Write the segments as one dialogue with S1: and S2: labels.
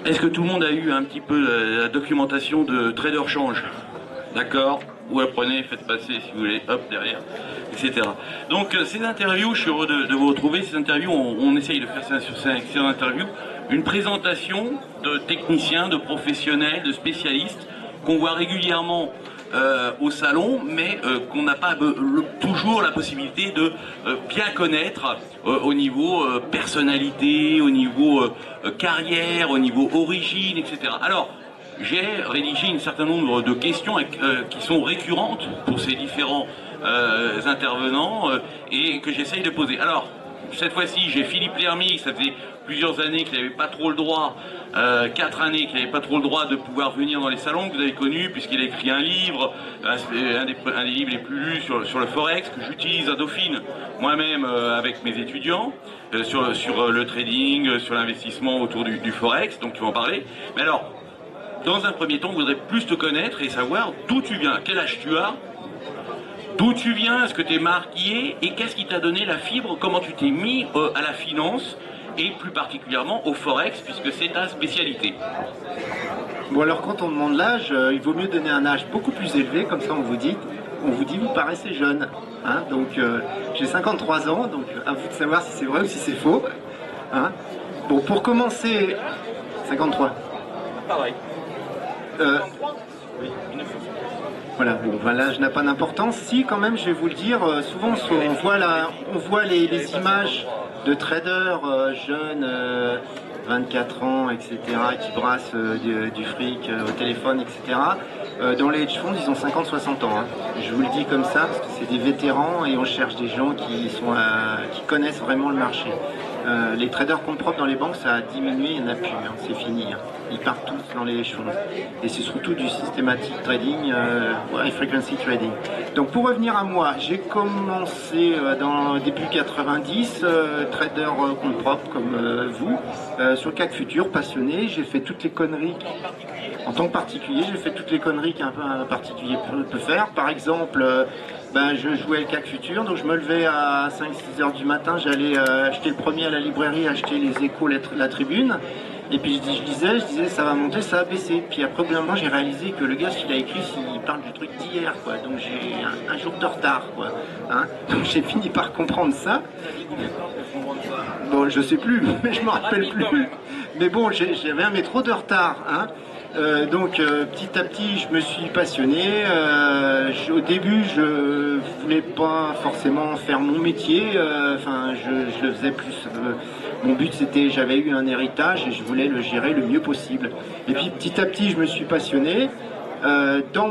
S1: Est-ce que tout le monde a eu un petit peu la documentation de Trader Change? D'accord? Vous apprenez, faites passer si vous voulez, hop, derrière, etc. Donc ces interviews, je suis heureux de vous retrouver. Ces interviews, on essaye de faire ça sur ces interviews, une présentation de techniciens, de professionnels, de spécialistes qu'on voit régulièrement au salon, mais qu'on n'a pas toujours la possibilité de bien connaître au niveau personnalité, au niveau carrière, au niveau origine, etc. Alors, j'ai rédigé un certain nombre de questions qui sont récurrentes pour ces différents intervenants et que j'essaye de poser. Alors, cette fois-ci, j'ai Philippe Lermy, ça faisait plusieurs années qu'il n'avait pas trop le droit, 4 années qu'il n'avait pas trop le droit de pouvoir venir dans les salons, que vous avez connu, puisqu'il a écrit un livre, un des livres les plus lus sur le Forex, que j'utilise à Dauphine, moi-même avec mes étudiants, sur le trading, sur l'investissement autour du Forex, donc tu vas en parler. Mais alors, dans un premier temps, on voudrait plus te connaître et savoir d'où tu viens, quel âge tu as, d'où tu viens, est-ce que tu es marié et qu'est-ce qui t'a donné la fibre, comment tu t'es mis à la finance et plus particulièrement au Forex puisque c'est ta spécialité.
S2: Bon alors quand on demande l'âge, il vaut mieux donner un âge beaucoup plus élevé, comme ça on vous dit vous paraissez jeune. Hein, donc j'ai 53 ans, donc à vous de savoir si c'est vrai ou si c'est faux. Hein. Bon pour commencer, 53.
S1: Pareil.
S2: Oui. Voilà, bon, l'âge n'a pas d'importance. Si, quand même, je vais vous le dire, souvent on voit les images de traders jeunes, 24 ans, etc., qui brassent du fric au téléphone, etc. Dans les hedge funds, ils ont 50-60 ans. Hein. Je vous le dis comme ça, parce que c'est des vétérans et on cherche des gens qui connaissent vraiment le marché. Les traders compte propre dans les banques, ça a diminué, il n'y en a plus, hein, c'est fini. Hein. Ils partent tous dans les hedge funds. Et c'est surtout du systématique trading, high frequency trading. Donc pour revenir à moi, j'ai commencé dans début 90, trader compte propre comme vous, sur le CAC futur, passionné. J'ai fait toutes les conneries, en tant que particulier, j'ai fait toutes les conneries qu'un particulier peut faire. Par exemple, je jouais le CAC futur, donc je me levais à 5-6 heures du matin, j'allais acheter le premier à la librairie, acheter les échos, la tribune. Et puis je disais ça va monter, ça va baisser. Puis après, au bout d'un moment, j'ai réalisé que le gars, ce qu'il a écrit, il parle du truc d'hier, quoi. Donc j'ai un jour de retard, quoi. Hein, donc j'ai fini par comprendre ça. Bon, je sais plus, mais je me rappelle plus. Mais bon, j'avais un métro de retard, hein. Donc petit à petit je me suis passionné. Au début je voulais pas forcément faire mon métier, je le faisais plus. Mon but c'était, j'avais eu un héritage et je voulais le gérer le mieux possible. Et puis petit à petit je me suis passionné. Dans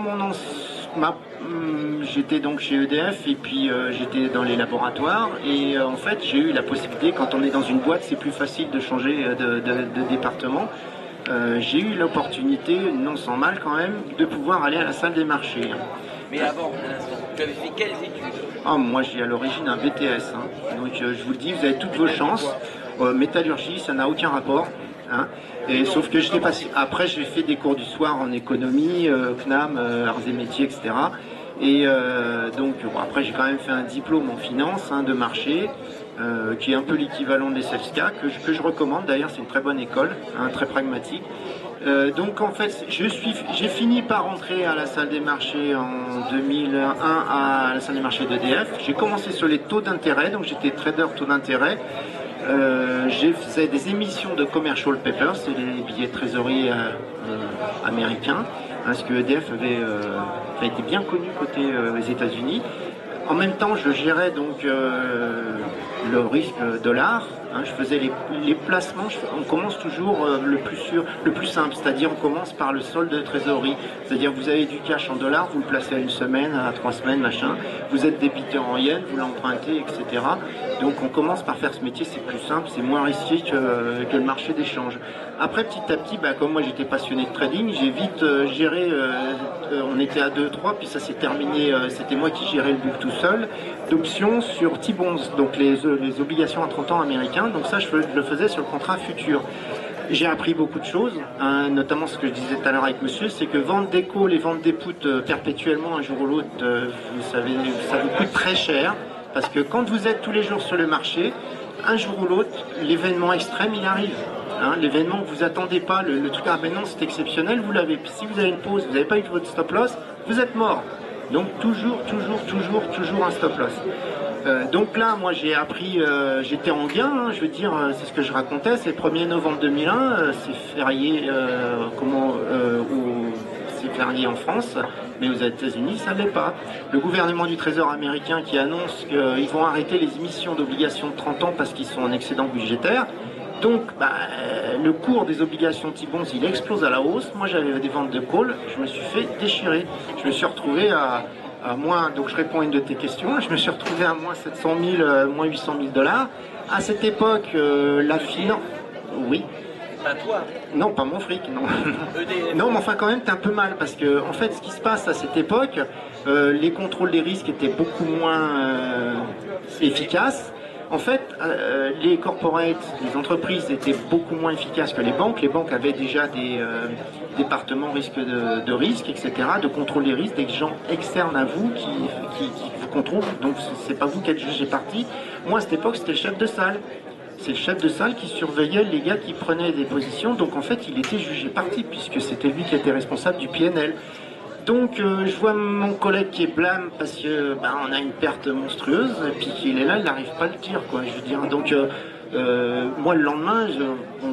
S2: j'étais donc chez EDF et puis j'étais dans les laboratoires et en fait j'ai eu la possibilité, quand on est dans une boîte c'est plus facile de changer de département. J'ai eu l'opportunité, non sans mal quand même, de pouvoir aller à la salle des marchés.
S1: Mais avant, tu avais fait quelles études?
S2: Moi j'ai à l'origine un BTS, hein. Donc je vous le dis, vous avez toutes vos chances. Métallurgie, ça n'a aucun rapport. Hein. Et sauf que j'étais pas. Après j'ai fait des cours du soir en économie, CNAM, arts et métiers, etc. Et donc après j'ai quand même fait un diplôme en finance, hein, de marché. Qui est un peu l'équivalent des CELSCA, que je recommande d'ailleurs, c'est une très bonne école, hein, très pragmatique. Donc en fait, j'ai fini par rentrer à la salle des marchés en 2001 à la salle des marchés d'EDF. J'ai commencé sur les taux d'intérêt, donc j'étais trader taux d'intérêt. J'ai fait des émissions de commercial papers, c'est des billets de trésorerie américains, parce que EDF avait été bien connu côté les États-Unis. En même temps, je gérais donc le risque dollar. Hein, je faisais les placements. On commence toujours le plus sûr, le plus simple, c'est-à-dire on commence par le solde de trésorerie. C'est-à-dire vous avez du cash en dollars, vous le placez à 1 semaine, à 3 semaines, machin. Vous êtes débiteur en yens, vous l'empruntez, etc. Donc on commence par faire ce métier, c'est plus simple, c'est moins risqué que le marché d'échange. Après, petit à petit, comme moi j'étais passionné de trading, j'ai vite géré, on était à 2-3, puis ça s'est terminé, c'était moi qui gérais le book tout seul, d'options sur T-bonds, donc les obligations à 30 ans américains. Donc ça, je le faisais sur le contrat futur. J'ai appris beaucoup de choses, hein, notamment ce que je disais tout à l'heure avec monsieur, c'est que vendre des calls et vendre des puts perpétuellement un jour ou l'autre, vous savez, ça vous coûte très cher, parce que quand vous êtes tous les jours sur le marché, un jour ou l'autre, l'événement extrême, il arrive. Hein, l'événement que vous attendez pas, le truc, ah ben non, c'est exceptionnel, vous l'avez. Si vous avez une pause, vous n'avez pas eu votre stop loss, vous êtes mort. Donc toujours un stop loss. Donc là, moi j'ai appris, j'étais en gain, hein, je veux dire, c'est ce que je racontais, c'est le 1er novembre 2001, c'est férié, c'est férié en France, mais aux États-Unis, ça ne l'est pas. Le gouvernement du Trésor américain qui annonce qu'ils vont arrêter les émissions d'obligations de 30 ans parce qu'ils sont en excédent budgétaire. Donc, le cours des obligations T-bonds, il explose à la hausse. Moi, j'avais des ventes de call, je me suis fait déchirer. Je me suis retrouvé à moins, donc je réponds à une de tes questions, je me suis retrouvé à moins 700 000, moins 800 000 $. À cette époque, la finance... Oui.
S3: Pas toi.
S2: Non, pas mon fric, non. Non, mais enfin quand même, t'es un peu mal, parce que en fait, ce qui se passe à cette époque, les contrôles des risques étaient beaucoup moins efficaces. En fait, les corporates, les entreprises étaient beaucoup moins efficaces que les banques. Les banques avaient déjà des départements risque de risque, etc., de contrôle des risques, des gens externes à vous qui vous contrôlent. Donc, c'est pas vous qui êtes jugé parti. Moi, à cette époque, c'était le chef de salle. C'est le chef de salle qui surveillait les gars qui prenaient des positions. Donc, en fait, il était jugé parti, puisque c'était lui qui était responsable du PNL. Donc je vois mon collègue qui est blâme parce que on a une perte monstrueuse et puis qu'il est là, il n'arrive pas à le dire, quoi, je veux dire. Donc moi le lendemain,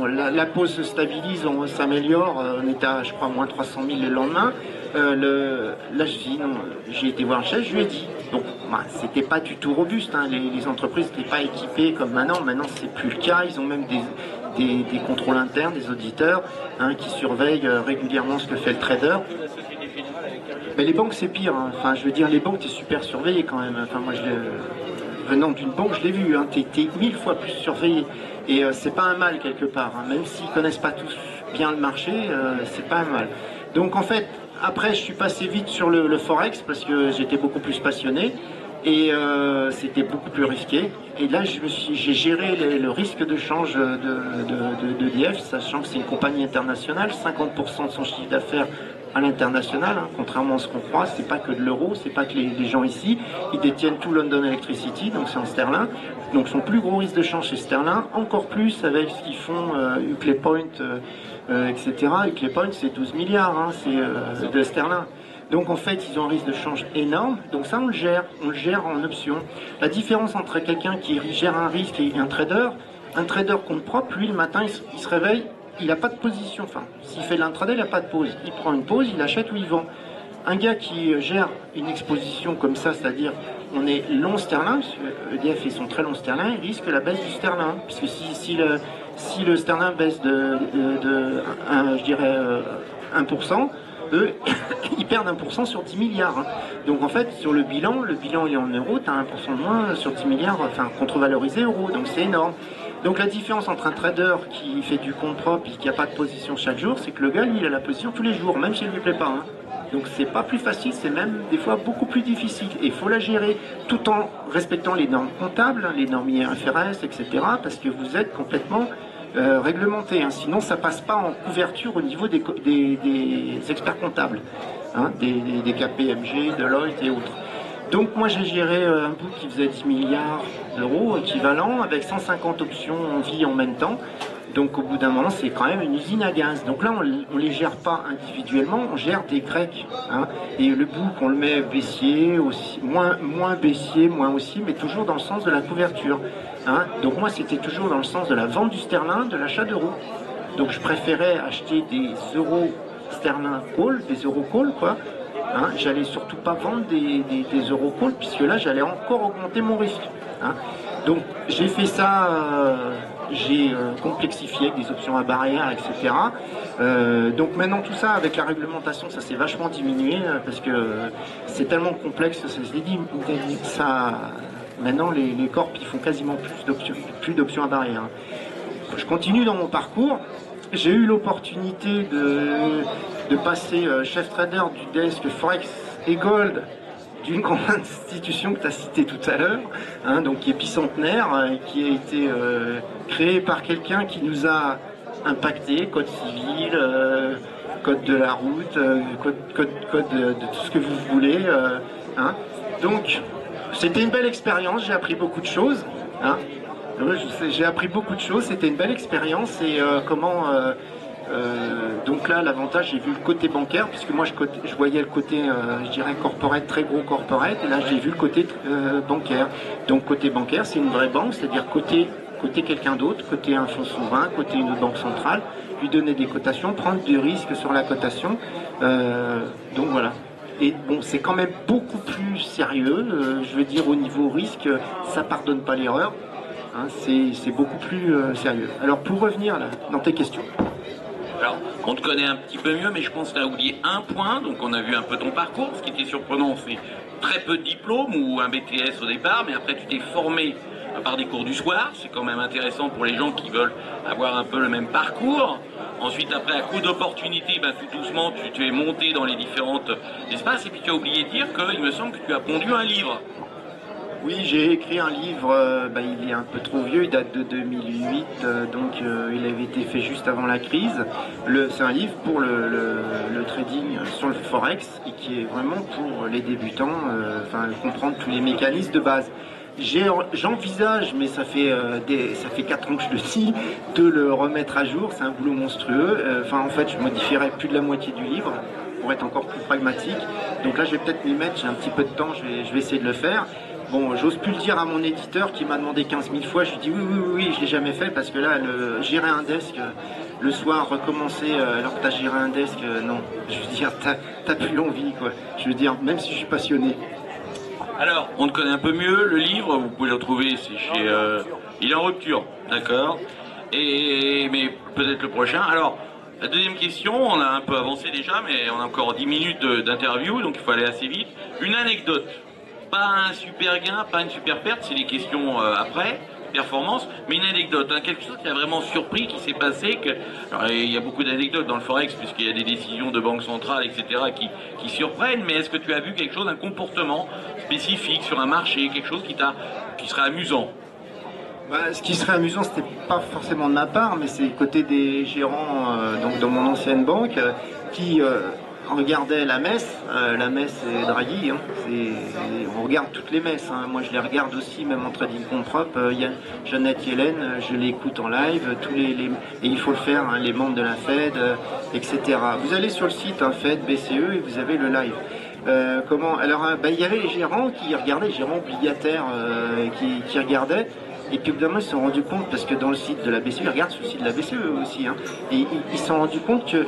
S2: la pause se stabilise, on s'améliore, on était à je crois moins 300 000 le lendemain. Là je dis non, j'ai été voir le chef, je lui ai dit. Donc c'était pas du tout robuste, hein, les entreprises n'étaient pas équipées comme maintenant c'est plus le cas, ils ont même des contrôles internes, des auditeurs qui surveillent régulièrement ce que fait le trader. Mais les banques c'est pire, hein. Enfin je veux dire les banques t'es super surveillé quand même, enfin moi venant d'une banque je l'ai vu, hein. T'es 1000 fois plus surveillé et c'est pas un mal quelque part, hein. Même s'ils connaissent pas tous bien le marché, c'est pas un mal. Donc en fait après je suis passé vite sur le Forex parce que j'étais beaucoup plus passionné et c'était beaucoup plus risqué et là j'ai géré le risque de change d'EDF, sachant que c'est une compagnie internationale, 50% de son chiffre d'affaires à l'international, hein, contrairement à ce qu'on croit, c'est pas que de l'euro, c'est pas que les gens ici, ils détiennent tout London Electricity, donc c'est en sterling, donc son plus gros risque de change c'est sterling, encore plus avec ce qu'ils font Hinkley Point, etc. Hinkley Point c'est 12 milliards, hein, c'est de sterling. Donc en fait ils ont un risque de change énorme, donc ça on le gère en option. La différence entre quelqu'un qui gère un risque et un trader compte propre, lui le matin il se réveille, il n'a pas de position, enfin, s'il fait de l'intraday, il n'a pas de pause. Il prend une pause, il achète ou il vend. Un gars qui gère une exposition comme ça, c'est-à-dire on est long sterling, EDF ils sont très long sterling, il risque la baisse du sterling. Puisque si le sterling baisse de 1%, eux, ils perdent 1% sur 10 milliards. Hein. Donc en fait, sur le bilan il est en euros, tu as 1% de moins sur 10 milliards, enfin contre-valorisé euros, donc c'est énorme. Donc la différence entre un trader qui fait du compte propre et qui n'a pas de position chaque jour, c'est que le gars, lui, il a la position tous les jours, même si elle ne lui plaît pas. Hein. Donc c'est pas plus facile, c'est même des fois beaucoup plus difficile. Et il faut la gérer tout en respectant les normes comptables, les normes IFRS, etc. Parce que vous êtes complètement réglementé. Hein. Sinon, ça passe pas en couverture au niveau des experts comptables, hein, des KPMG, Deloitte et autres. Donc moi j'ai géré un book qui faisait 10 milliards d'euros équivalent avec 150 options en vie en même temps. Donc au bout d'un moment c'est quand même une usine à gaz. Donc là on les gère pas individuellement, on gère des grecs. Hein. Et le book on le met baissier, aussi, moins baissier, moins aussi, mais toujours dans le sens de la couverture. Hein. Donc moi c'était toujours dans le sens de la vente du sterling, de l'achat d'euros. Donc je préférais acheter des euros sterling call, des euros call quoi. Hein, j'allais surtout pas vendre des euro calls puisque là j'allais encore augmenter mon risque. Hein. Donc j'ai fait ça, j'ai complexifié avec des options à barrière, etc. Donc maintenant tout ça avec la réglementation ça s'est vachement diminué parce que c'est tellement complexe, ça se dit ça. Maintenant les corps ils font quasiment plus d'options à barrière. Je continue dans mon parcours. J'ai eu l'opportunité de passer chef trader du desk Forex et Gold d'une grande institution que tu as citée tout à l'heure, hein, donc qui est bicentenaire, qui a été créée par quelqu'un qui nous a impacté, code civil, code de la route, code de tout ce que vous voulez. Hein. Donc c'était une belle expérience, j'ai appris beaucoup de choses. Hein. Ouais, j'ai appris beaucoup de choses, c'était une belle expérience et donc là l'avantage, j'ai vu le côté bancaire puisque moi je voyais le côté je dirais corporate, très gros corporate, et là j'ai vu le côté bancaire. Donc côté bancaire c'est une vraie banque, c'est-à-dire côté quelqu'un d'autre, côté un fonds souverain, côté une banque centrale, lui donner des cotations, prendre du risque sur la cotation. Donc voilà. Et bon, c'est quand même beaucoup plus sérieux, je veux dire au niveau risque, ça pardonne pas l'erreur. Hein, c'est beaucoup plus sérieux. Alors pour revenir là, dans tes questions.
S1: Alors, on te connaît un petit peu mieux, mais je pense que tu as oublié un point. Donc, on a vu un peu ton parcours. Ce qui était surprenant, c'est très peu de diplômes ou un BTS au départ, mais après, tu t'es formé par des cours du soir. C'est quand même intéressant pour les gens qui veulent avoir un peu le même parcours. Ensuite, après, à coup d'opportunité, ben, tout doucement, tu es monté dans les différents espaces. Et puis, tu as oublié de dire qu'il me semble que tu as pondu un livre.
S2: Oui, j'ai écrit un livre, il est un peu trop vieux, il date de 2008, donc il avait été fait juste avant la crise. C'est un livre pour le trading sur le Forex et qui est vraiment pour les débutants, comprendre tous les mécanismes de base. J'envisage, mais ça fait 4 ans que je le dis, de le remettre à jour, c'est un boulot monstrueux. En fait, je modifierai plus de la moitié du livre pour être encore plus pragmatique. Donc là, je vais peut-être m'y mettre, j'ai un petit peu de temps, je vais essayer de le faire. Bon, j'ose plus le dire à mon éditeur qui m'a demandé 15 000 fois. Je lui dis oui, je l'ai jamais fait parce que là, gérer un desk, le soir, recommencer alors que tu as géré un desk, non. Je veux dire, t'as plus l'envie, quoi. Je veux dire, même si je suis passionné.
S1: Alors, on te connaît un peu mieux. Le livre, vous pouvez le retrouver, c'est chez... il est en rupture, d'accord. Mais peut-être le prochain. Alors, la deuxième question, on a un peu avancé déjà, mais on a encore 10 minutes d'interview, donc il faut aller assez vite. Une anecdote. Pas un super gain, pas une super perte, c'est les questions après, performance, mais une anecdote, hein, quelque chose qui a vraiment surpris, qui s'est passé. Alors, il y a beaucoup d'anecdotes dans le Forex, puisqu'il y a des décisions de banque centrale, etc., qui surprennent, mais est-ce que tu as vu quelque chose, un comportement spécifique sur un marché, quelque chose qui serait amusant?
S2: Ce qui serait amusant, c'était pas forcément de ma part, mais c'est côté des gérants donc dans mon ancienne banque qui regardait la messe c'est Draghi, hein. On regarde toutes les messes, hein. Moi je les regarde aussi, même en trading compte propre. Jeannette Yellen, je l'écoute en live, et il faut le faire, hein, les membres de la Fed, etc. Vous allez sur le site hein, Fed, BCE, et vous avez le live. Il y avait les gérants qui regardaient, les gérants obligataires qui regardaient. Et puis évidemment ils se sont rendus compte, parce que dans le site de la BCE, ils regardent sur le site de la BCE aussi, hein, et ils se sont rendus compte qu'ils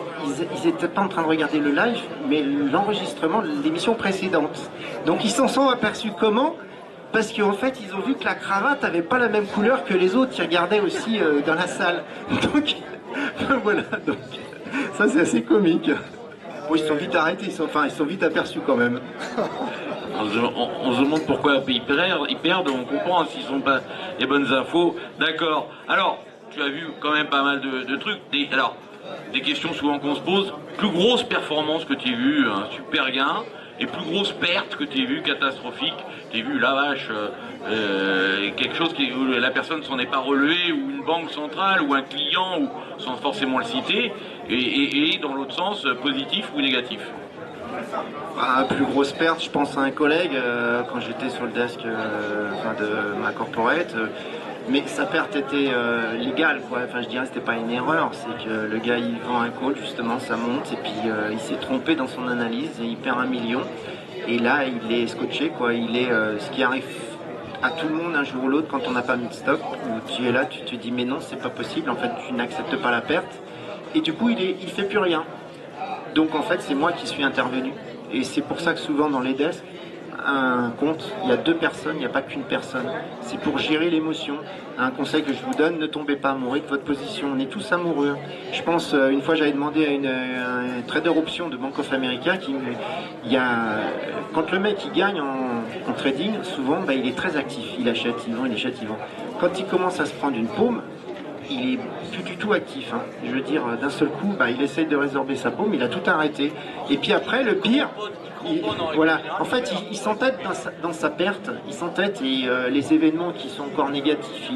S2: n'étaient pas en train de regarder le live, mais l'enregistrement de l'émission précédente. Donc ils s'en sont aperçus comment? Parce qu'en fait ils ont vu que la cravate n'avait pas la même couleur que les autres qui regardaient aussi dans la salle. Donc voilà, donc ça c'est assez comique. Bon, ils se sont vite arrêtés, ils sont vite aperçus quand même.
S1: On se demande pourquoi ils perdent, on comprend s'ils sont pas les bonnes infos. D'accord. Alors, tu as vu quand même pas mal de trucs. Des questions souvent qu'on se pose. Plus grosse performance que tu as vu, un super gain, et plus grosse perte que tu as vu, catastrophique. Tu as vu, la vache, quelque chose où la personne s'en est pas relevée, ou une banque centrale, ou un client, ou sans forcément le citer, et dans l'autre sens, positif ou négatif.
S2: Plus grosse perte, je pense à un collègue quand j'étais sur le desk de ma corporate, mais sa perte était légale, quoi. Je dirais c'était pas une erreur, c'est que le gars il vend un call justement, ça monte et puis il s'est trompé dans son analyse et il perd 1 million. Et là il est scotché, quoi. Il est ce qui arrive à tout le monde un jour ou l'autre quand on n'a pas mis de stop, où tu es là, tu te dis mais non c'est pas possible, en fait tu n'acceptes pas la perte et du coup il fait plus rien. Donc en fait c'est moi qui suis intervenu. Et c'est pour ça que souvent dans les desks, un compte, il y a 2 personnes, il n'y a pas qu'une personne. C'est pour gérer l'émotion. Un conseil que je vous donne, ne tombez pas amoureux de votre position. On est tous amoureux. Je pense, une fois j'avais demandé à un trader option de Bank of America, quand le mec il gagne en trading, souvent il est très actif. Il achète, il vend, il achète, il vend. Quand il commence à se prendre une paume, il est plus du tout actif, hein. Je veux dire, d'un seul coup, il essaye de résorber sa paume, il a tout arrêté. Et puis après, le pire, voilà. En fait, il s'entête dans sa perte, il s'entête et les événements qui sont encore négatifs,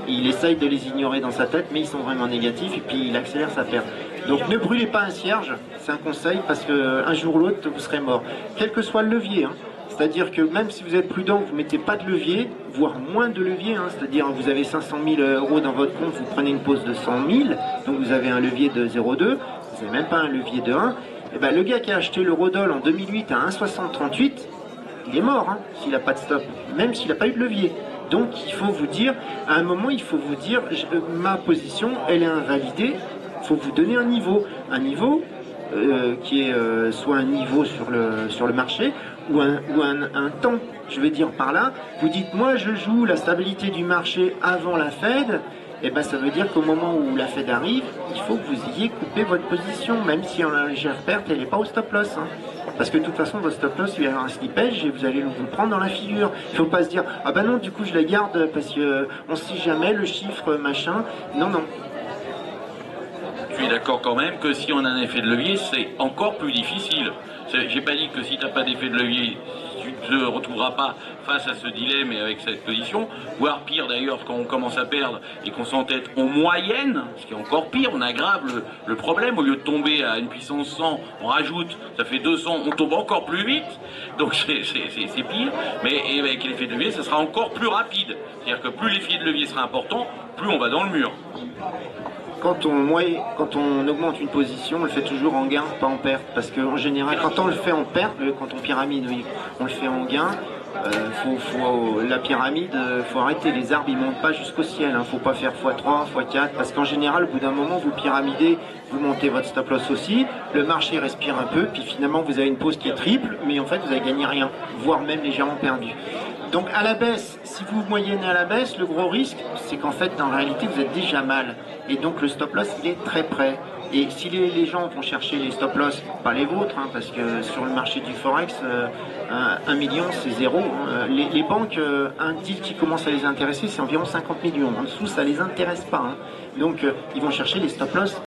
S2: il essaye de les ignorer dans sa tête, mais ils sont vraiment négatifs et puis il accélère sa perte. Donc ne brûlez pas un cierge, c'est un conseil, parce qu'un jour ou l'autre, vous serez mort. Quel que soit le levier, hein. C'est-à-dire que même si vous êtes prudent, vous ne mettez pas de levier, voire moins de levier, hein, c'est-à-dire vous avez 500 000 euros dans votre compte, vous prenez une pause de 100 000, donc vous avez un levier de 0,2, vous n'avez même pas un levier de 1. Et ben, le gars qui a acheté l'eurodoll en 2008 à 1,6038, il est mort hein, s'il n'a pas de stop, même s'il n'a pas eu de levier. Donc il faut vous dire, à un moment, il faut vous dire, ma position, elle est invalidée, il faut vous donner un niveau qui est soit un niveau sur le marché ou un temps. Je veux dire par là, vous dites moi je joue la stabilité du marché avant la Fed, et ben ça veut dire qu'au moment où la Fed arrive, il faut que vous ayez coupé votre position, même si en légère perte, elle n'est pas au stop loss. Hein. Parce que de toute façon, votre stop loss, il va y avoir un slippage et vous allez vous le prendre dans la figure. Il ne faut pas se dire ah ben non, du coup je la garde parce que on ne sait jamais le chiffre machin. Non, non.
S1: Je suis d'accord quand même que si on a un effet de levier, c'est encore plus difficile. J'ai pas dit que si tu n'as pas d'effet de levier, tu ne te retrouveras pas face à ce dilemme et avec cette position, voire pire d'ailleurs quand on commence à perdre et qu'on s'entête en moyenne, ce qui est encore pire, on aggrave le problème, au lieu de tomber à une puissance 100, on rajoute, ça fait 200, on tombe encore plus vite, donc c'est pire, mais avec l'effet de levier, ça sera encore plus rapide, c'est-à-dire que plus l'effet de levier sera important, plus on va dans le mur.
S2: Quand on augmente une position, on le fait toujours en gain, pas en perte. Parce qu'en général, quand on le fait en perte, quand on pyramide, oui, on le fait en gain, la pyramide, faut arrêter. Les arbres, ils montent pas jusqu'au ciel. Hein. Faut pas faire x3, x4. Parce qu'en général, au bout d'un moment, vous pyramidez, vous montez votre stop loss aussi. Le marché respire un peu, puis finalement, vous avez une pause qui est triple, mais en fait, vous avez gagné rien, voire même légèrement perdu. Donc à la baisse, si vous moyennez à la baisse, le gros risque, c'est qu'en fait, en réalité, vous êtes déjà mal. Et donc le stop loss, il est très près. Et si les gens vont chercher les stop loss, pas les vôtres, hein, parce que sur le marché du Forex, 1 million, c'est zéro. Hein. Les banques, un deal qui commence à les intéresser, c'est environ 50 millions. En dessous, ça les intéresse pas. Hein. Donc ils vont chercher les stop loss